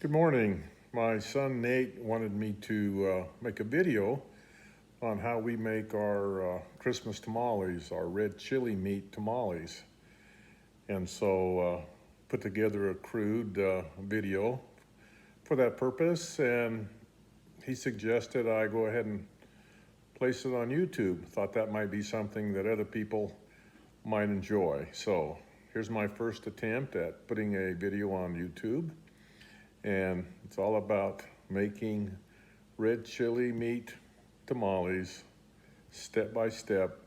Good morning. My son Nate wanted me to make a video on how we make our Christmas tamales, our red chili meat tamales. And so put together a crude video for that purpose, and he suggested I go ahead and place it on YouTube. Thought that might be something that other people might enjoy. So here's my first attempt at putting a video on YouTube. And it's all about making red chili meat tamales step by step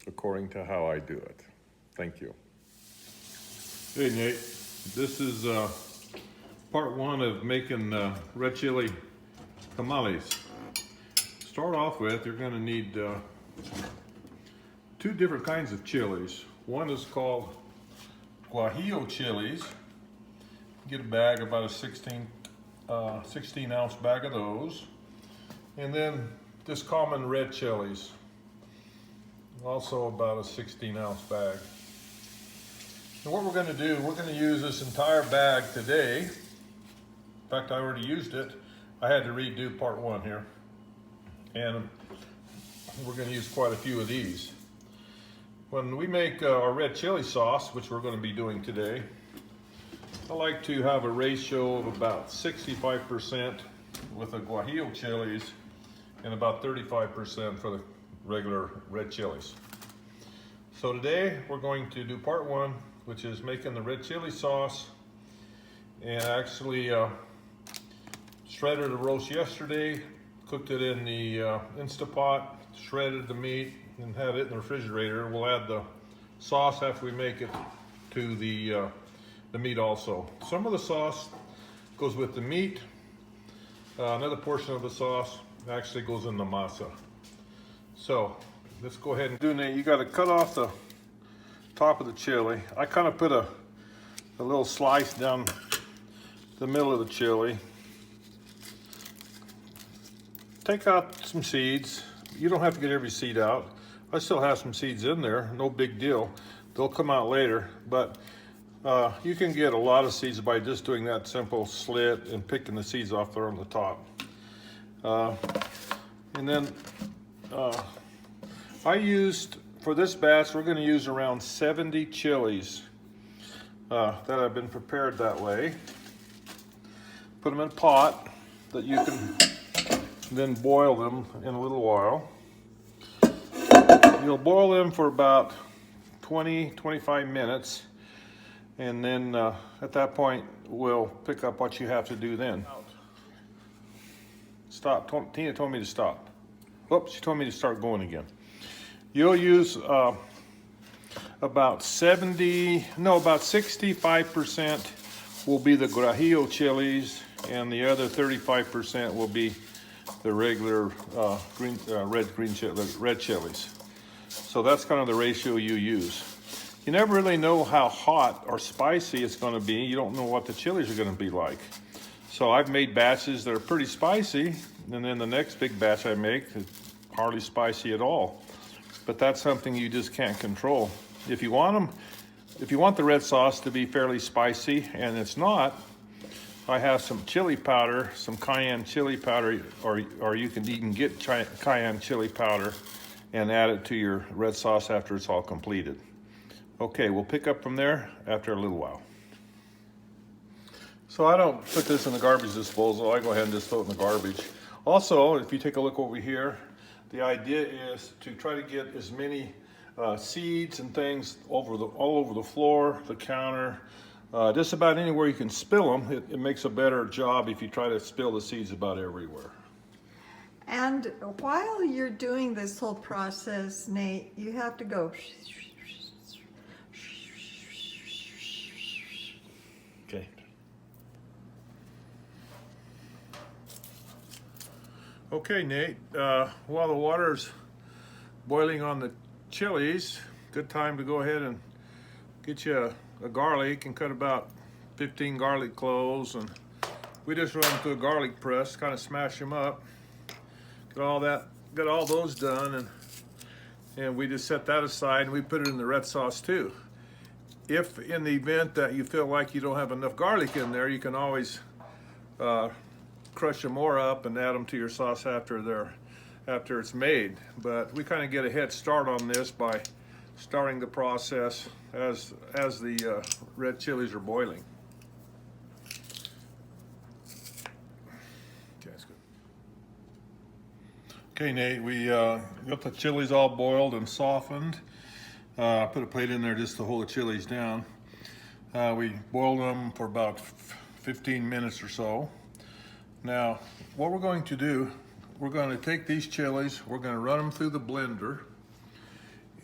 according to how I do it. Thank you. Hey Nate, this is part one of making red chili tamales. Start off with, you're going to need two different kinds of chilies. One is called guajillo chilies. Get a bag, about a 16 ounce bag of those. And then just common red chilies, also about a 16 ounce bag. And what we're going to do, we're going to use this entire bag today. In fact, I already used it. I had to redo part one here. And we're going to use quite a few of these. When we make our red chili sauce, which we're going to be doing today, I like to have a ratio of about 65% with the guajillo chilies and about 35% for the regular red chilies. So today we're going to do part one, which is making the red chili sauce. And actually shredded the roast yesterday, cooked it in the Instapot, shredded the meat and had it in the refrigerator. We'll add the sauce after we make it to the meat also. Some of the sauce goes with the meat. Another portion of the sauce actually goes in the masa. So let's go ahead and do that. You got to cut off the top of the chili. I kind of put a little slice down the middle of the chili. Take out some seeds. You don't have to get every seed out. I still have some seeds in there, no big deal. They'll come out later, but you can get a lot of seeds by just doing that simple slit and picking the seeds off there on the top. And then I used, for this batch, we're going to use around 70 chilies that have been prepared that way. Put them in a pot that you can then boil them in a little while. You'll boil them for about 20-25 minutes. And then at that point, we'll pick up what you have to do then. Stop. Tina told me to stop. Whoops, she told me to start going again. You'll use about 65% will be the guajillo chilies, and the other 35% will be the regular red chilies. So that's kind of the ratio you use. You never really know how hot or spicy it's going to be. You don't know what the chilies are going to be like. So I've made batches that are pretty spicy, and then the next big batch I make is hardly spicy at all. But that's something you just can't control. If you want the red sauce to be fairly spicy, and it's not, I have some chili powder, some cayenne chili powder, or you can even get cayenne chili powder and add it to your red sauce after it's all completed. Okay, we'll pick up from there after a little while. So I don't put this in the garbage disposal. I go ahead and just throw it in the garbage. Also, if you take a look over here, the idea is to try to get as many seeds and things all over the floor, the counter, just about anywhere you can spill them. It makes a better job if you try to spill the seeds about everywhere. And while you're doing this whole process, Nate, you have to go. Okay. Okay, Nate, while the water's boiling on the chilies, good time to go ahead and get you a garlic and cut about 15 garlic cloves, and we just run them through a garlic press, kind of smash them up. Got all those done, and we just set that aside and we put it in the red sauce too. If in the event that you feel like you don't have enough garlic in there, you can always crush them more up and add them to your sauce after it's made. But we kind of get a head start on this by starting the process as the red chilies are boiling. Okay, that's good. Okay, Nate, we got the chilies all boiled and softened. I put a plate in there just to hold the chilies down. We boiled them for about 15 minutes or so. Now, what we're going to do, we're going to take these chilies, we're going to run them through the blender,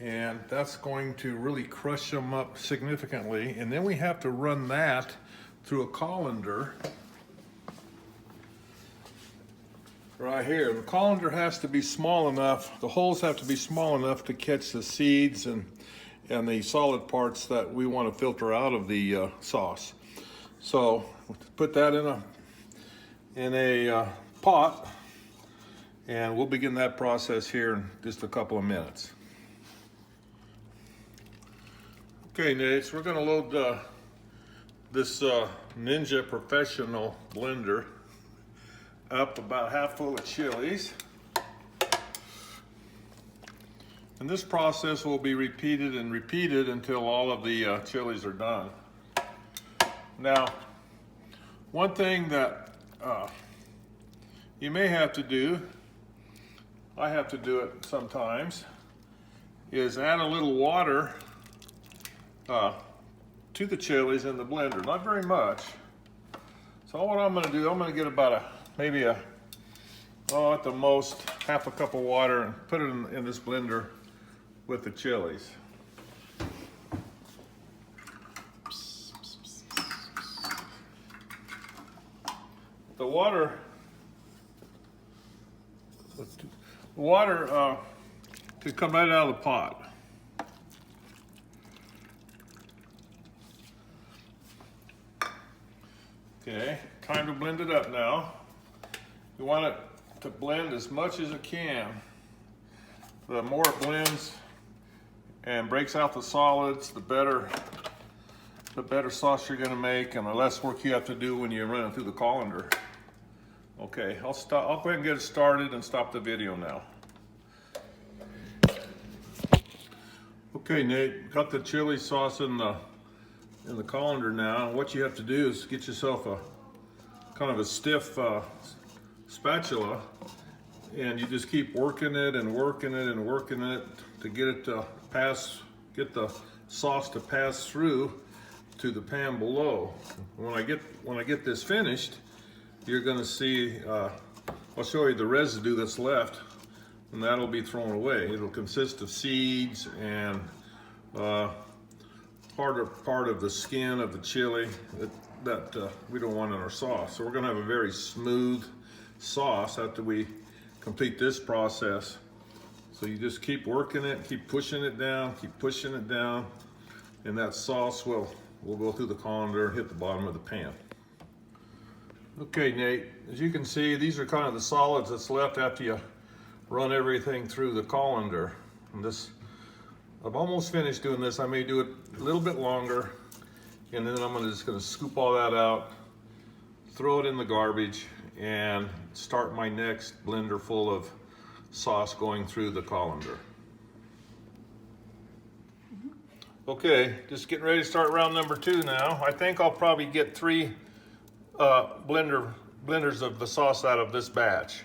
and that's going to really crush them up significantly. And then we have to run that through a colander right here. The colander has to be small enough, the holes have to be small enough to catch the seeds and the solid parts that we want to filter out of the sauce. So put that in a pot, and we'll begin that process here in just a couple of minutes. Okay, Nate, so we're going to load this Ninja Professional blender up about half full of chilies. And this process will be repeated and repeated until all of the chilies are done. Now, one thing that you may have to do, I have to do it sometimes, is add a little water to the chilies in the blender. Not very much. So what I'm going to do, I'm going to get about maybe at the most half a cup of water and put it in this blender with the chilies. The water could come right out of the pot. Okay, time to blend it up now. You want it to blend as much as it can. The more it blends and breaks out the solids, the better sauce you're gonna make, and the less work you have to do when you run it through the colander. Okay, I'll go ahead and get it started and stop the video now. Okay, Nate, got the chili sauce in the colander now. What you have to do is get yourself a kind of a stiff spatula, and you just keep working it and working it and working it to get it to get the sauce to pass through to the pan below. When I get this finished, you're going to see, I'll show you the residue that's left, and that'll be thrown away. It'll consist of seeds and part of the skin of the chili that we don't want in our sauce. So we're going to have a very smooth sauce after we complete this process. So you just keep working it, keep pushing it down, and that sauce will go through the colander and hit the bottom of the pan. Okay, Nate, as you can see, these are kind of the solids that's left after you run everything through the colander. And I've almost finished doing this. I may do it a little bit longer, and then I'm just gonna scoop all that out, throw it in the garbage, and start my next blender full of sauce going through the colander. Okay, just getting ready to start round number 2 now. I think I'll probably get 3 blenders of the sauce out of this batch.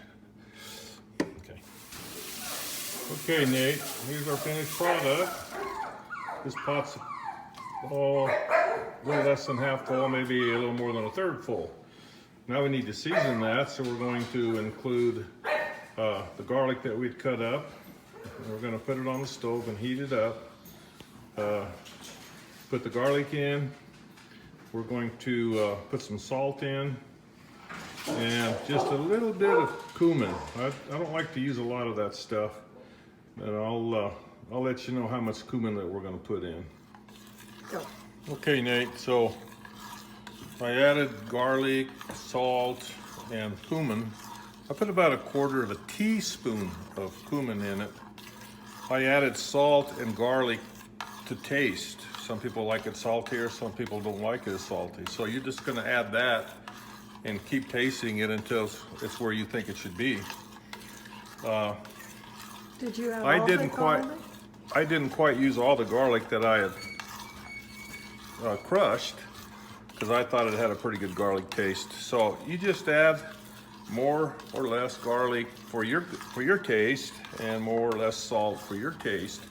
Okay, Nate, here's our finished product. This pot's a little less than half full, maybe a little more than a third full. Now we need to season that, so we're going to include the garlic that we'd cut up. And we're going to put it on the stove and heat it up. Put the garlic in. We're going to put some salt in and just a little bit of cumin. I don't like to use a lot of that stuff, but I'll let you know how much cumin that we're going to put in. Go. Okay, Nate, so I added garlic, salt, and cumin. I put about 1/4 teaspoon of cumin in it. I added salt and garlic to taste. Some people like it saltier, some people don't like it as salty. So you're just gonna add that and keep tasting it until it's where you think it should be. Did you have I all didn't the quite. garlic? I didn't quite use all the garlic that I had crushed because I thought it had a pretty good garlic taste. So you just add more or less garlic for your taste, and more or less salt for your taste.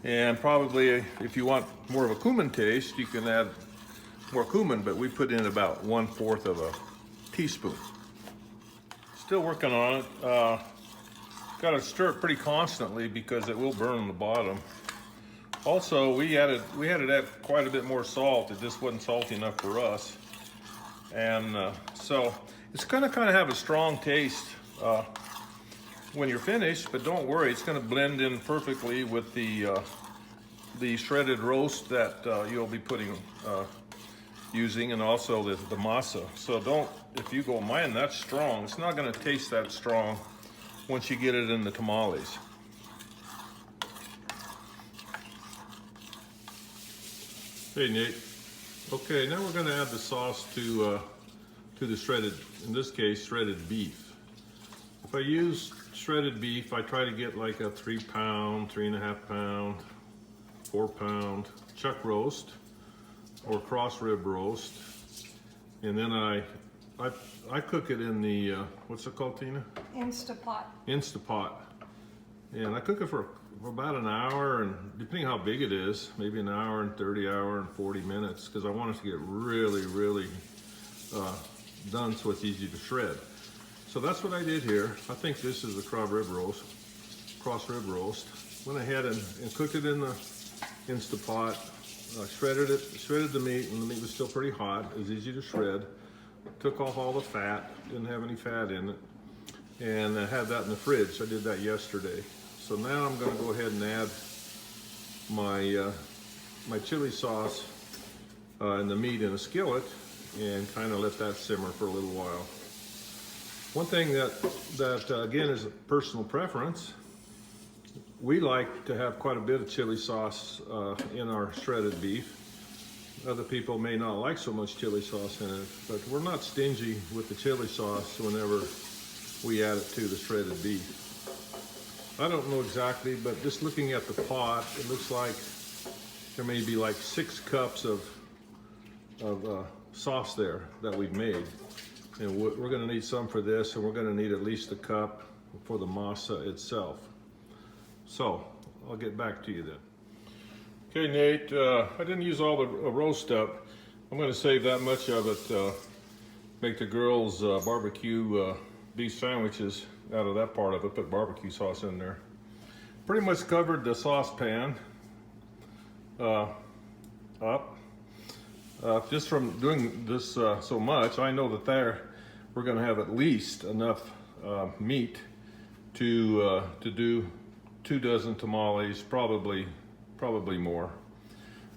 And probably if you want more of a cumin taste, you can add more cumin, but we put in about 1/4 of a teaspoon. Still working on it. Got to stir it pretty constantly because it will burn on the bottom. Also, we had to add quite a bit more salt. It just wasn't salty enough for us. And so it's gonna kind of have a strong taste when you're finished, but don't worry, it's gonna blend in perfectly with the shredded roast that you'll be using, and also the masa. So if you go, man, that's strong, it's not gonna taste that strong once you get it in the tamales. Hey Nate. Okay, now we're going to add the sauce to the shredded, in this case, shredded beef. If I use shredded beef, I try to get like a 3 pound, 3.5 pound, 4 pound chuck roast or cross rib roast, and then I cook it in the what's it called, Tina? Instapot. Instapot. And I cook it for about an hour, and depending how big it is, maybe an hour and 30, hour and 40 minutes, because I want it to get really, really done so it's easy to shred. So that's what I did here. I think this is the cross rib roast. Went ahead and cooked it in the Instapot. Shredded the meat, and the meat was still pretty hot. It was easy to shred. Took off all the fat, didn't have any fat in it, and I had that in the fridge. I did that yesterday. So now I'm going to go ahead and add my chili sauce and the meat in a skillet, and kind of let that simmer for a little while. One thing that again is a personal preference. We like to have quite a bit of chili sauce in our shredded beef. Other people may not like so much chili sauce in it, but we're not stingy with the chili sauce whenever we add it to the shredded beef. I don't know exactly, but just looking at the pot, it looks like there may be like 6 cups of sauce there that we've made. And we're gonna need some for this, and we're gonna need at least a cup for the masa itself. So, I'll get back to you then. Okay, Nate, I didn't use all the roast up. I'm gonna save that much of it, make the girls barbecue beef sandwiches out of that part of it, put barbecue sauce in there. Pretty much covered the saucepan up. Just from doing this so much, I know that we're gonna have at least enough meat to do 2 dozen tamales, probably more.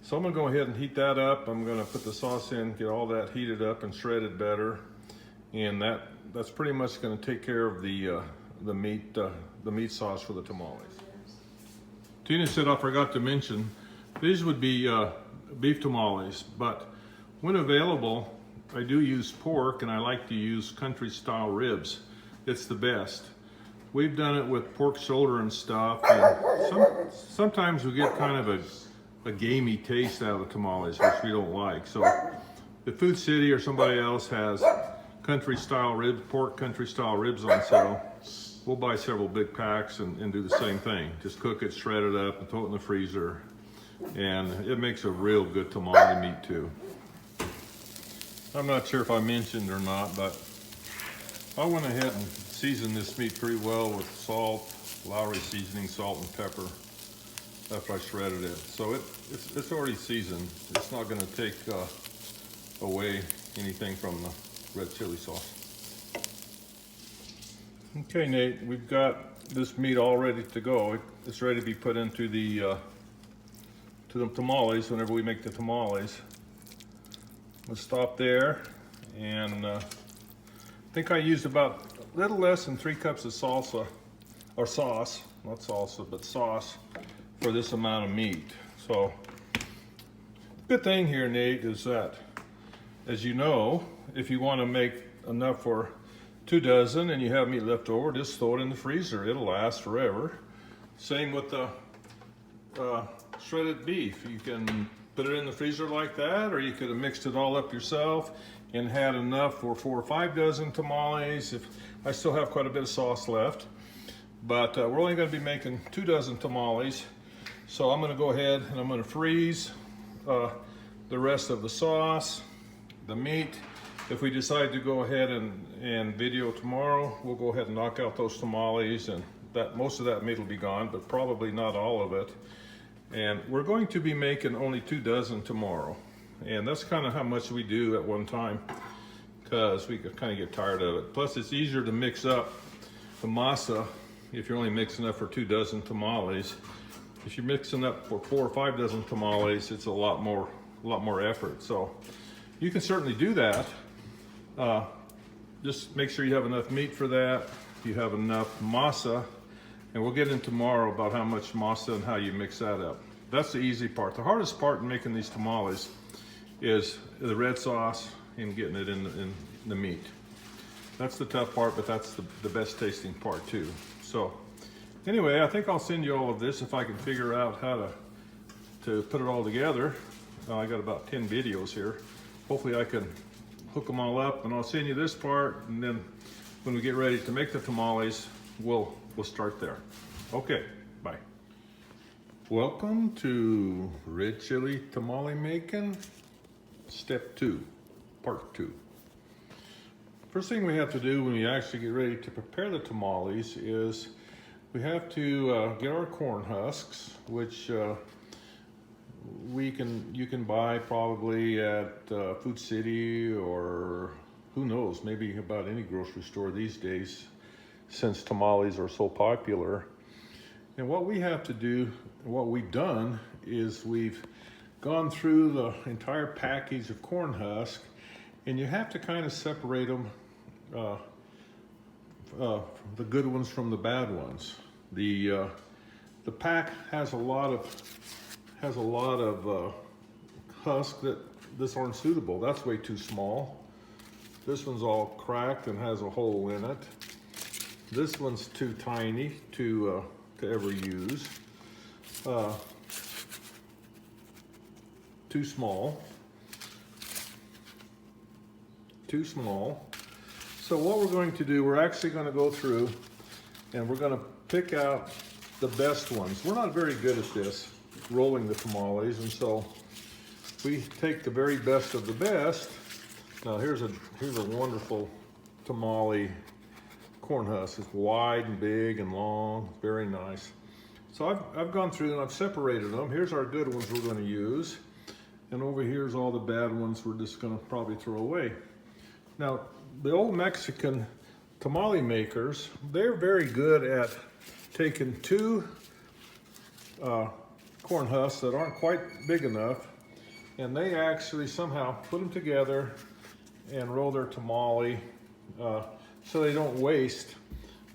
So I'm gonna go ahead and heat that up. I'm gonna put the sauce in, get all that heated up and shredded better, and that's pretty much gonna take care of the meat sauce for the tamales. Tina said I forgot to mention, these would be beef tamales, but when available, I do use pork, and I like to use country style ribs. It's the best. We've done it with pork shoulder and stuff, and sometimes we get kind of a gamey taste out of the tamales, which we don't like. So if Food City or somebody else has country style ribs, pork country style ribs on sale, we'll buy several big packs and do the same thing. Just cook it, shred it up, and throw it in the freezer. And it makes a real good tamale meat too. I'm not sure if I mentioned or not, but I went ahead and seasoned this meat pretty well with salt, Lowry seasoning, salt and pepper after I shredded it. So it's already seasoned. It's not gonna take away anything from the red chili sauce. Okay, Nate, we've got this meat all ready to go. It's ready to be put into the tamales whenever we make the tamales. Let's stop there, and I think I used about a little less than 3 cups of salsa, or sauce, not salsa, but sauce for this amount of meat. So, good thing here, Nate, is that as you know, if you want to make enough for 2 dozen and you have meat left over, just throw it in the freezer. It'll last forever. Same with the shredded beef. You can put it in the freezer like that, or you could have mixed it all up yourself and had enough for 4 or 5 dozen tamales. If I still have quite a bit of sauce left, but we're only going to be making 2 dozen tamales. So I'm going to go ahead and I'm going to freeze the rest of the sauce, the meat. If we decide to go ahead and video tomorrow, we'll go ahead and knock out those tamales, and that most of that meat will be gone, but probably not all of it. And we're going to be making only 2 dozen tomorrow. And that's kind of how much we do at one time, because we could kind of get tired of it. Plus, it's easier to mix up the masa if you're only mixing up for 2 dozen tamales. If you're mixing up for 4 or 5 dozen tamales, it's a lot more effort. So you can certainly do that. Just make sure you have enough meat for that. You have enough masa, and we'll get in tomorrow about how much masa and how you mix that up. That's the easy part. The hardest part in making these tamales is the red sauce and getting it in the meat. That's the tough part, but that's the best tasting part too. So anyway, I think I'll send you all of this if I can figure out how to put it all together. I got about 10 videos here. Hopefully I can hook them all up, and I'll send you this part, and then when we get ready to make the tamales, we'll start there. Okay, bye. Welcome to red chili tamale making, step 2, part 2. First thing we have to do when we actually get ready to prepare the tamales is we have to get our corn husks, which you can buy probably at Food City, or who knows, maybe about any grocery store these days, since tamales are so popular. And what we have to do, what we've done, is we've gone through the entire package of corn husk, and you have to kind of separate them, the good ones from the bad ones. The pack has a lot of husk that this aren't suitable. That's way too small. This one's all cracked and has a hole in it. This one's too tiny to ever use. Too small. Too small. So what we're going to do, we're actually going to go through and we're going to pick out the best ones. We're not very good at this, rolling the tamales, and so we take the very best of the best. Now here's a wonderful tamale corn husk. It's wide and big and long, very nice. So I've gone through and I've separated them. Here's our good ones we're going to use, and over here's all the bad ones we're just going to probably throw away. Now the old Mexican tamale makers, they're very good at taking 2 corn husks that aren't quite big enough, and they actually somehow put them together and roll their tamale so they don't waste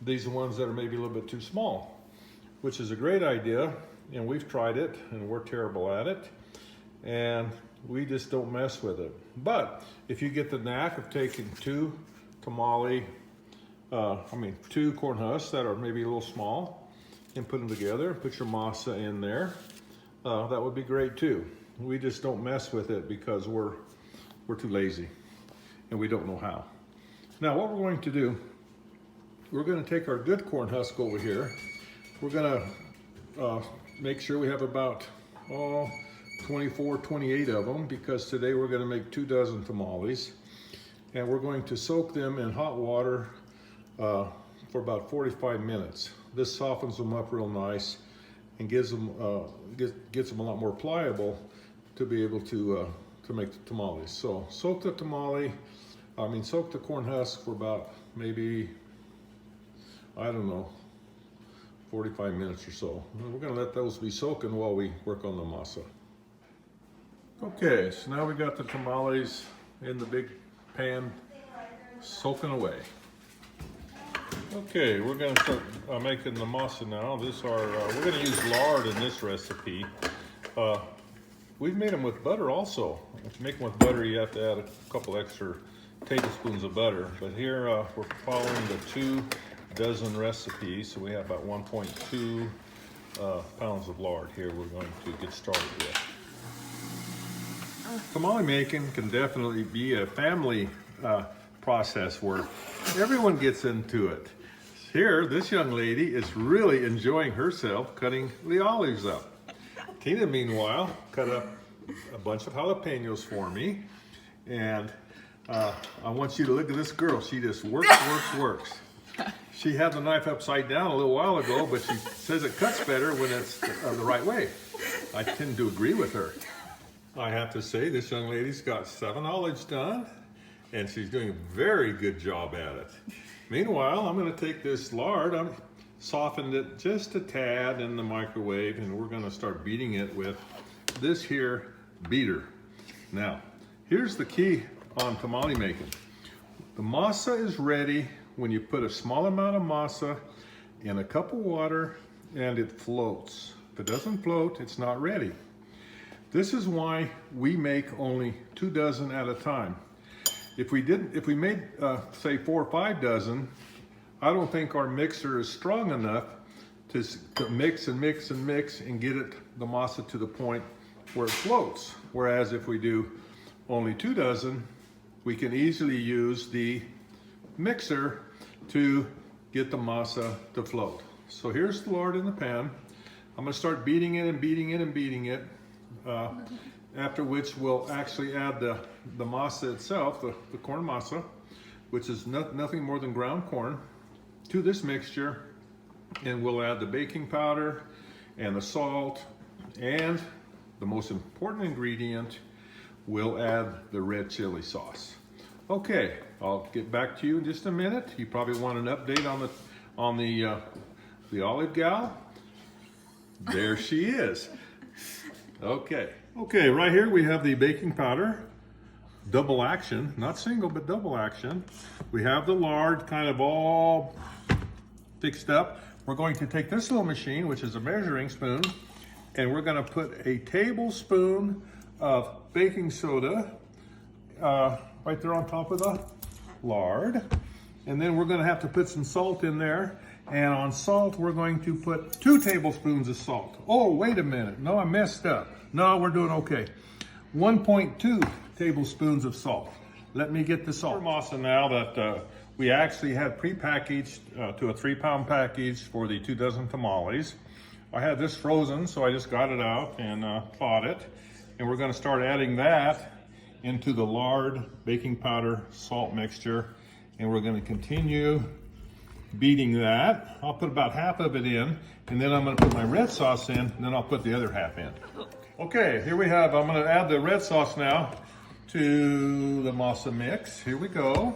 these ones that are maybe a little bit too small, which is a great idea, and we've tried it and we're terrible at it, and we just don't mess with it. But if you get the knack of taking 2 corn husks that are maybe a little small and put them together, put your masa in there, that would be great too. We just don't mess with it because we're too lazy and we don't know how. Now what we're going to do, we're going to take our good corn husk over here. We're going to make sure we have about 24, 28 of them, because today we're going to make 2 dozen tamales, and we're going to soak them in hot water for about 45 minutes. This softens them up real nice and gets them a lot more pliable to be able to make the tamales. So soak the soak the corn husk for about maybe, I don't know, 45 minutes or so. We're going to let those be soaking while we work on the masa. Okay, so now we got the tamales in the big pan soaking away. Okay, we're going to start making the masa now. We're going to use lard in this recipe. we've made them with butter also. To make them with butter, you have to add a couple extra tablespoons of butter. But here we're following the 2 dozen recipe, so we have about 1.2 pounds of lard here we're going to get started with. Tamale making can definitely be a family process where everyone gets into it. Here, this young lady is really enjoying herself cutting the olives up. Tina, meanwhile, cut up a bunch of jalapenos for me. And I want you to look at this girl. She just works. She had the knife upside down a little while ago, but she says it cuts better when it's the right way. I tend to agree with her. I have to say, this young lady's got 7 olives done, and she's doing a very good job at it. Meanwhile, I'm going to take this lard, I've softened it just a tad in the microwave, and we're going to start beating it with this here beater. Now, here's the key on tamale making. The masa is ready when you put a small amount of masa in a cup of water and it floats. If it doesn't float, it's not ready. This is why we make only 2 dozen at a time. If we made say 4 or 5 dozen, I don't think our mixer is strong enough to mix and mix and mix and get the masa to the point where it floats. Whereas if we do only 2 dozen, we can easily use the mixer to get the masa to float. So here's the lard in the pan. I'm going to start beating it and beating it and beating it. After which we'll actually add the masa itself, the corn masa, which is nothing more than ground corn, to this mixture, and we'll add the baking powder and the salt, and the most important ingredient, we'll add the red chili sauce. Okay, I'll get back to you in just a minute. You probably want an update on the olive gal. There she is. Okay, right here we have the baking powder, double action, not single, but double action. We have the lard kind of all fixed up. We're going to take this little machine, which is a measuring spoon, and we're going to put a tablespoon of baking soda right there on top of the lard. And then we're going to have to put some salt in there. And on salt, we're going to put 2 tablespoons of salt. Oh, wait a minute. No, I messed up. No, we're doing okay. 1.2 tablespoons of salt. Let me get the salt. Masa now that we actually had prepackaged to a 3-pound package for the 2 dozen tamales. I had this frozen, so I just got it out and thawed it. And we're going to start adding that into the lard, baking powder, salt mixture. And we're going to continue beating that. I'll put about half of it in, and then I'm going to put my red sauce in, and then I'll put the other half in. Okay, here we have, I'm going to add the red sauce now to the masa mix. Here we go.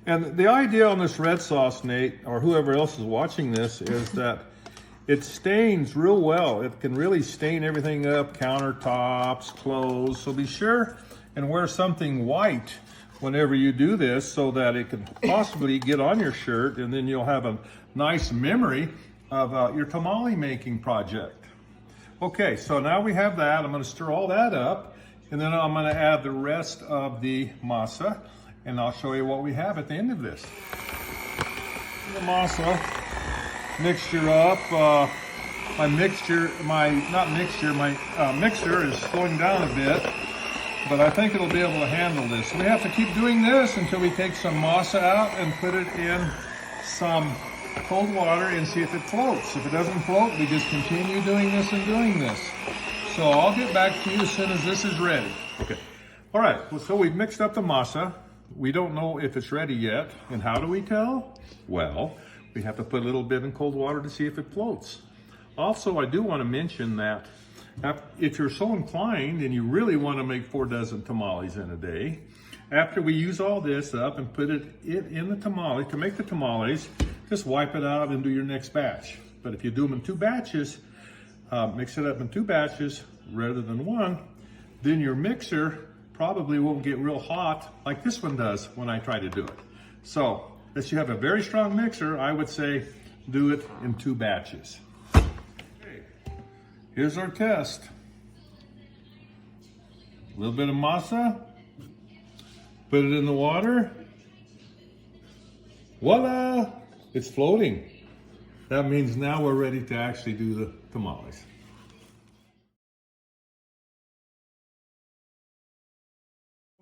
And the idea on this red sauce, Nate, or whoever else is watching this, is that it stains real well. It can really stain everything up, countertops, clothes. So be sure and wear something white whenever you do this so that it can possibly get on your shirt, and then you'll have a nice memory of your tamale making project. Okay, so now we have that. I'm going to stir all that up, and then I'm going to add the rest of the masa, and I'll show you what we have at the end of this. The masa mixture up. My mixer is slowing down a bit, but I think it'll be able to handle this. So we have to keep doing this until we take some masa out and put it in some cold water and see if it floats. If it doesn't float, we just continue doing this and doing this. So I'll get back to you as soon as this is ready. Okay. All right, so we've mixed up the masa. We don't know if it's ready yet. And how do we tell? Well, we have to put a little bit in cold water to see if it floats. Also, I do want to mention that if you're so inclined and you really want to make 4 dozen tamales in a day, after we use all this up and put it in the tamale, to make the tamales, just wipe it out and do your next batch. But if you do them in 2 batches, mix it up in 2 batches rather than 1, then your mixer probably won't get real hot like this one does when I try to do it. So, if you have a very strong mixer, I would say do it in 2 batches. here's our test. A little bit of masa, put it in the water. Voila, it's floating. That means now we're ready to actually do the tamales.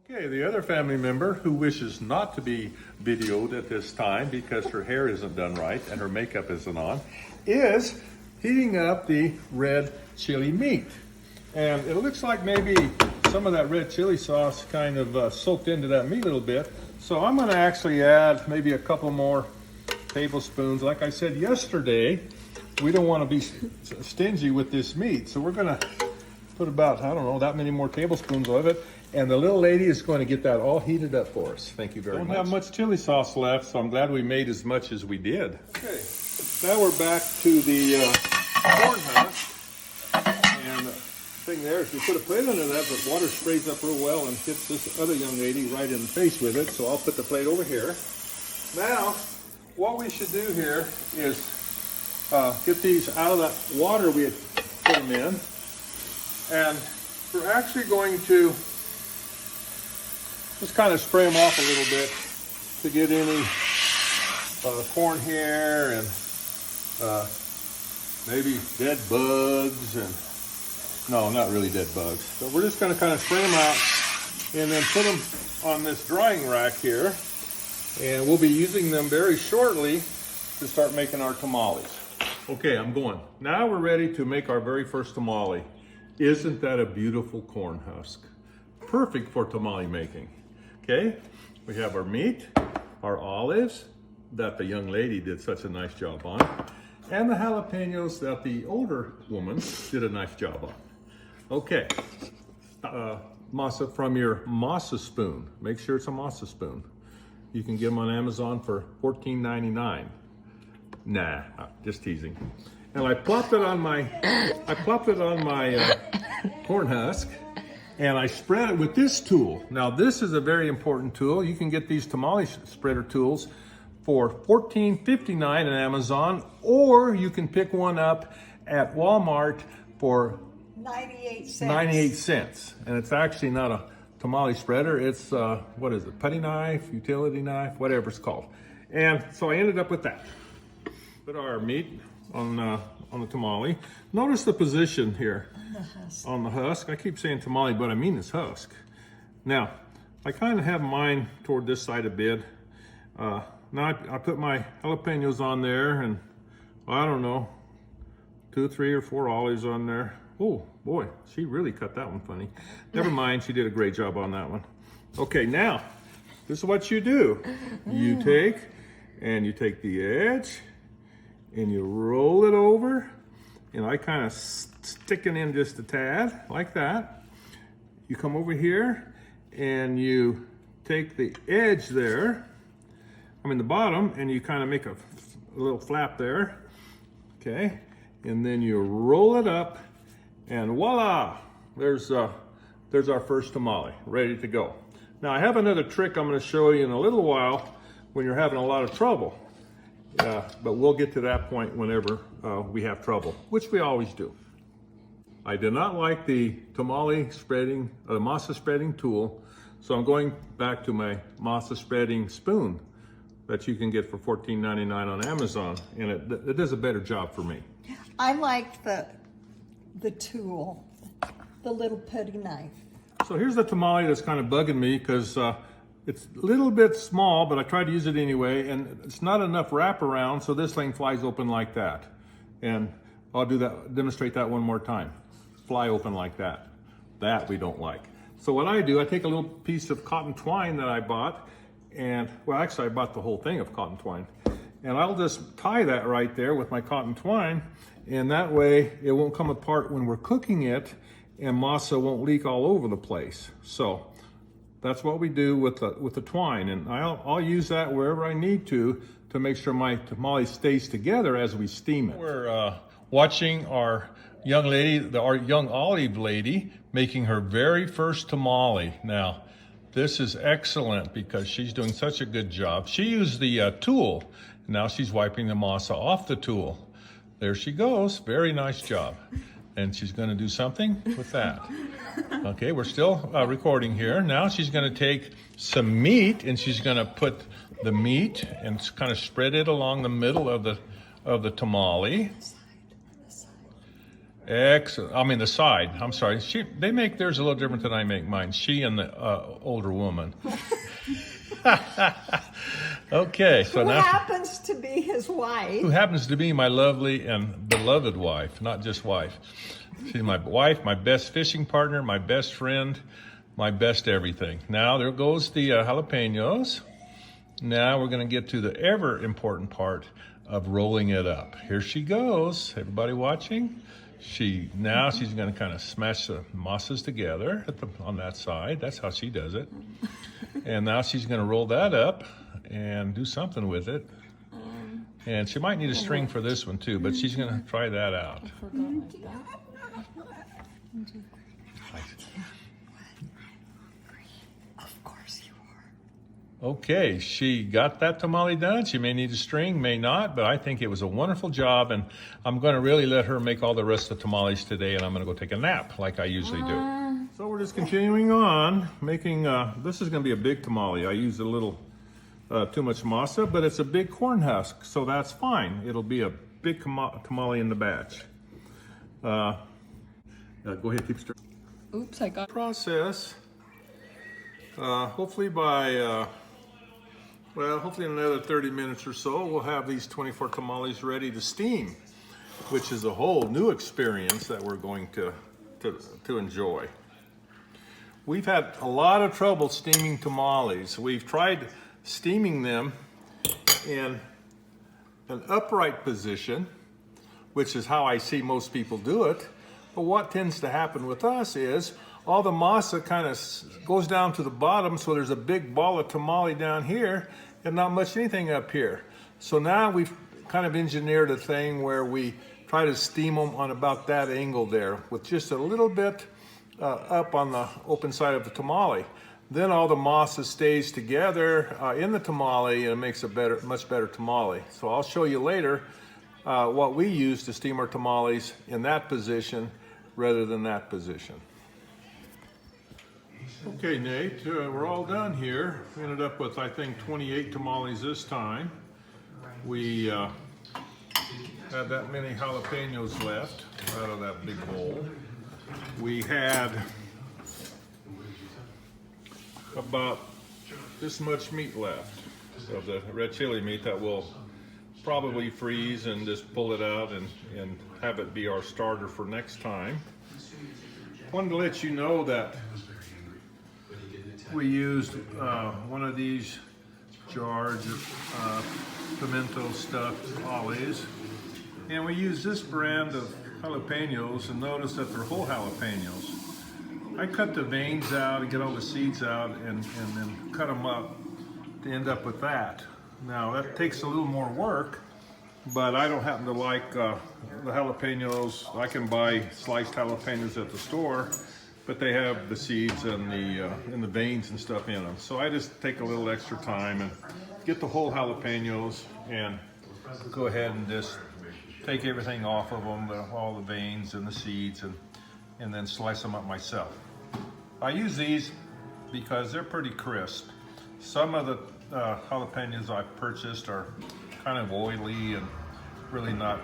Okay, the other family member who wishes not to be videoed at this time because her hair isn't done right and her makeup isn't on, is heating up the red chili meat. And it looks like maybe some of that red chili sauce kind of soaked into that meat a little bit. So I'm gonna actually add maybe a couple more tablespoons. Like I said yesterday, we don't wanna be stingy with this meat. So we're gonna put about, I don't know, that many more tablespoons of it. And the little lady is going to get that all heated up for us. Thank you very much. Don't have much chili sauce left, so I'm glad we made as much as we did. Okay, now we're back to the corn husk. And the thing there is you put a plate under that, but water sprays up real well and hits this other young lady right in the face with it. So I'll put the plate over here. Now, what we should do here is get these out of the water we had put them in. And we're actually going to just kind of spray them off a little bit to get any corn hair and maybe dead bugs and, no, not really dead bugs. So we're just going to kind of spray them out and then put them on this drying rack here. And we'll be using them very shortly to start making our tamales. Okay, I'm going. Now we're ready to make our very first tamale. Isn't that a beautiful corn husk? Perfect for tamale making. Okay, we have our meat, our olives that the young lady did such a nice job on, and the jalapenos that the older woman did a nice job on. Okay, masa from your masa spoon. Make sure it's a masa spoon. You can get them on Amazon for $14.99. Nah, just teasing. And I plopped it on my, corn husk. And I spread it with this tool. Now this is a very important tool. You can get these tamale spreader tools for $14.59 on Amazon, or you can pick one up at Walmart for 98 cents. 98 cents. And it's actually not a tamale spreader. It's, what is it, putty knife, utility knife, whatever it's called. And so I ended up with that. Put our meat on the tamale. Notice the position here on the husk. I keep saying tamale, but I mean this husk. Now, I kind of have mine toward this side a bit. Now I put my jalapenos on there and I don't know, 2, 3, or 4 olives on there. Oh boy, she really cut that one funny. Never mind, she did a great job on that one. Okay, now, this is what you do. You take the edge and you roll it over, and I kind of stick it in just a tad, like that. You come over here and you take the edge there, the bottom, and you kind of make a little flap there, okay? And then you roll it up, and voila, there's our first tamale, ready to go. Now I have another trick I'm gonna show you in a little while when you're having a lot of trouble. But we'll get to that point whenever we have trouble, which we always do. I did not like the tamale spreading, masa spreading tool, so I'm going back to my masa spreading spoon that you can get for $14.99 on Amazon, and it does a better job for me. I like the tool, the little putty knife. So here's the tamale that's kind of bugging me because it's a little bit small, but I tried to use it anyway, and it's not enough wraparound, so this thing flies open like that. And I'll demonstrate that one more time. Fly open like that. That we don't like. So what I do, I take a little piece of cotton twine that I bought, and, well, actually I bought the whole thing of cotton twine, and I'll just tie that right there with my cotton twine, and that way it won't come apart when we're cooking it, and masa won't leak all over the place. So that's what we do with the twine, and I'll use that wherever I need to make sure my tamale stays together as we steam it. We're watching our young lady, our young olive lady, making her very first tamale. Now, this is excellent because she's doing such a good job. She used the tool. Now she's wiping the masa off the tool. There she goes. Very nice job. and she's going to do something with that. Okay, we're still recording here. Now she's going to take some meat, and she's going to put the meat and kind of spread it along the middle of the tamale. Excellent. I mean the side. I'm sorry. They make theirs a little different than I make mine. She and the older woman. Okay, so Who now happens to be his wife. who happens to be my lovely and beloved wife, not just wife. She's my wife, my best fishing partner, my best friend, my best everything. Now there goes the jalapenos. Now we're going to get to the ever important part of rolling it up. Here she goes. Everybody watching? She's going to kind of smash the masas together on that side. That's how she does it. And now she's going to roll that up and do something with it. And she might need a string for this one too, but she's going to try that out. Of course you are. Okay, she got that tamale done. She may need a string, may not, but I think it was a wonderful job, and I'm going to really let her make all the rest of the tamales today, and I'm going to go take a nap like I usually do. So we're just continuing on making, this is going to be a big tamale. I used a little too much masa, but it's a big corn husk, so that's fine. It'll be a big tamale in the batch. Go ahead, keep straight. Oops, I got Process. Hopefully hopefully in another 30 minutes or so, we'll have these 24 tamales ready to steam, which is a whole new experience that we're going to enjoy. We've had a lot of trouble steaming tamales. We've tried steaming them in an upright position, which is how I see most people do it. But what tends to happen with us is all the masa kind of goes down to the bottom, so there's a big ball of tamale down here and not much anything up here. So now we've kind of engineered a thing where we try to steam them on about that angle there with just a little bit up on the open side of the tamale. Then all the masa stays together in the tamale, and it makes a much better tamale. So I'll show you later what we use to steam our tamales in that position rather than that position. Okay, Nate, we're all done here. We ended up with, I think, 28 tamales this time. We had that many jalapenos left out of that big bowl. We had about this much meat left of the red chili meat that we'll probably freeze and just pull it out and have it be our starter for next time. Wanted to let you know that we used one of these jars of pimento stuffed olives, and we used this brand of jalapenos, and notice that they're whole jalapenos. I cut the veins out and get all the seeds out and then cut them up to end up with that. Now that takes a little more work, but I don't happen to like the jalapenos. I can buy sliced jalapenos at the store, but they have the seeds and the veins and stuff in them. So I just take a little extra time and get the whole jalapenos and go ahead and just take everything off of them, all the veins and the seeds, and then slice them up myself. I use these because they're pretty crisp. Some of the jalapenos I've purchased are kind of oily and really not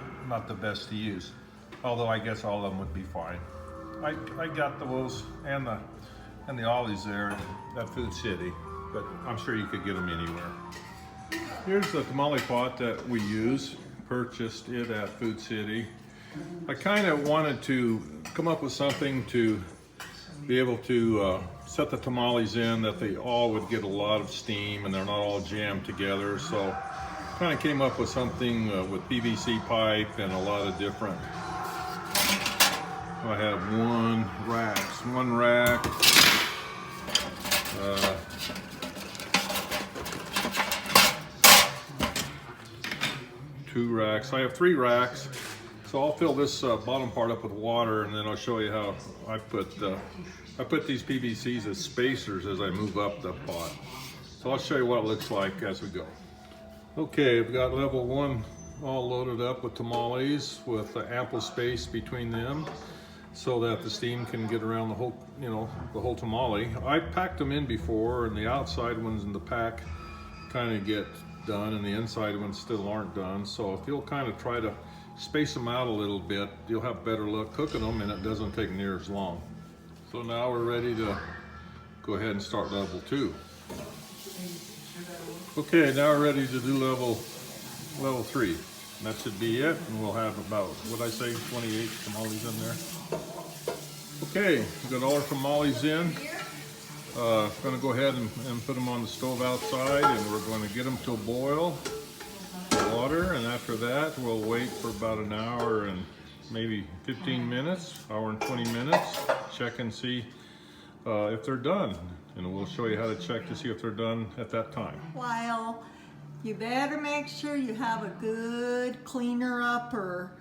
the best to use. Although I guess all of them would be fine. I got those and the olives there at Food City, but I'm sure you could get them anywhere. Here's the tamale pot that we use. Purchased it at Food City. I kind of wanted to come up with something to be able to set the tamales in that they all would get a lot of steam and they're not all jammed together. So kind of came up with something with PVC pipe and a lot of different. I have one rack, two racks. I have 3 racks. So I'll fill this bottom part up with water, and then I'll show you how I put these PVCs as spacers as I move up the pot. So I'll show you what it looks like as we go. Okay, I've got level 1 all loaded up with tamales with ample space between them. so that the steam can get around the whole, the whole tamale. I packed them in before, and the outside ones in the pack kind of get done, and the inside ones still aren't done. So if you'll kind of try to space them out a little bit, you'll have better luck cooking them, and it doesn't take near as long. So now we're ready to go ahead and start level 2. Okay, now we're ready to do level 3. That should be it, and we'll have about, what'd I say, 28 tamales in there. Okay, we got all our tamales in. Gonna go ahead and put them on the stove outside, and we're going to get them to a boil, water, and after that we'll wait for about an hour and maybe 15 minutes, hour and 20 minutes, check and see if they're done. And we'll show you how to check to see if they're done at that time. While you better make sure you have a good cleaner upper,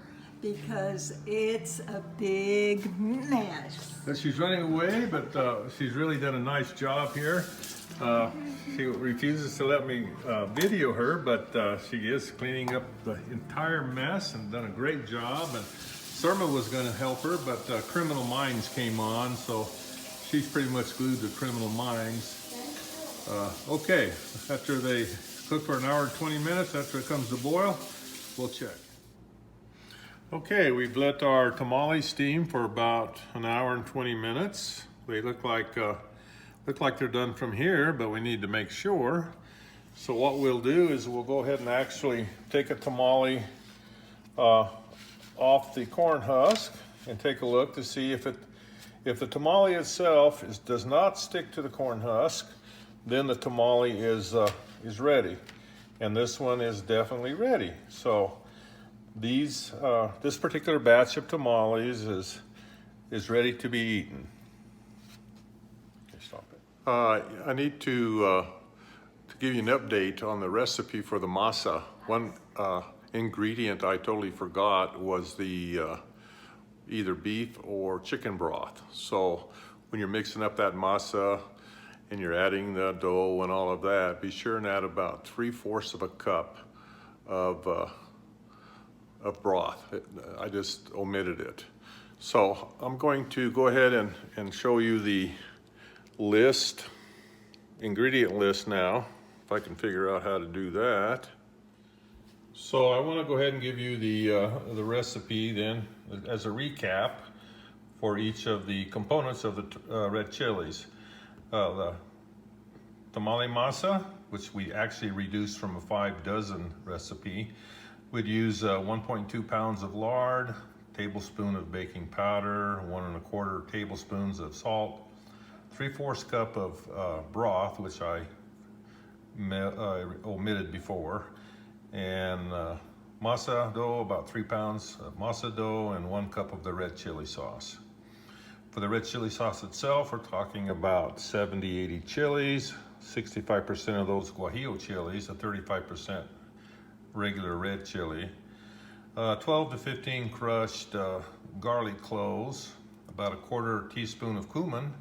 because it's a big mess. She's running away, but she's really done a nice job here. She refuses to let me video her, but she is cleaning up the entire mess and done a great job. And Surma was going to help her, but Criminal Minds came on, so she's pretty much glued to Criminal Minds. Okay, after they cook for an hour and 20 minutes, after it comes to boil, we'll check. Okay, we've let our tamales steam for about an hour and 20 minutes. They look like they're done from here, but we need to make sure. So what we'll do is we'll go ahead and actually take a tamale off the corn husk and take a look to see if the tamale itself does not stick to the corn husk, then the tamale is ready. And this one is definitely ready. So this particular batch of tamales is ready to be eaten. Okay, stop it. I need to give you an update on the recipe for the masa. One ingredient I totally forgot was the either beef or chicken broth. So when you're mixing up that masa and you're adding the dough and all of that, be sure and add about 3/4 of a cup of broth. I just omitted it. So I'm going to go ahead and show you the ingredient list now, if I can figure out how to do that. So I want to go ahead and give you the recipe then as a recap for each of the components of the red chilies. The tamale masa, which we actually reduced from a 5 dozen recipe. We'd use 1.2 pounds of lard, tablespoon of baking powder, 1 1/4 tablespoons of salt, 3/4 cup of broth, which I omitted before, and masa dough, about 3 pounds of masa dough, and 1 cup of the red chili sauce. For the red chili sauce itself, we're talking about 70-80 chilies, 65% of those guajillo chilies, and 35% regular red chili, 12 to 15 crushed garlic cloves, about 1/4 teaspoon of cumin,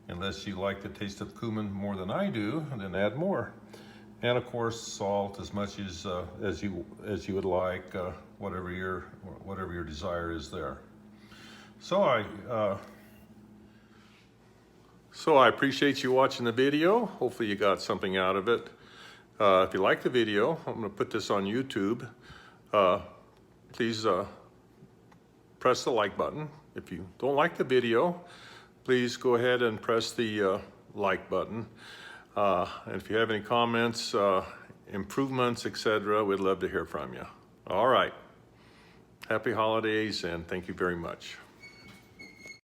unless you like the taste of cumin more than I do, and then add more. And of course, salt as much as you would like, whatever your desire is there. So I appreciate you watching the video. Hopefully you got something out of it. If you like the video, I'm going to put this on YouTube. Please press the like button. If you don't like the video, please go ahead and press the like button. And if you have any comments, improvements, etc., we'd love to hear from you. All right. Happy holidays, and thank you very much.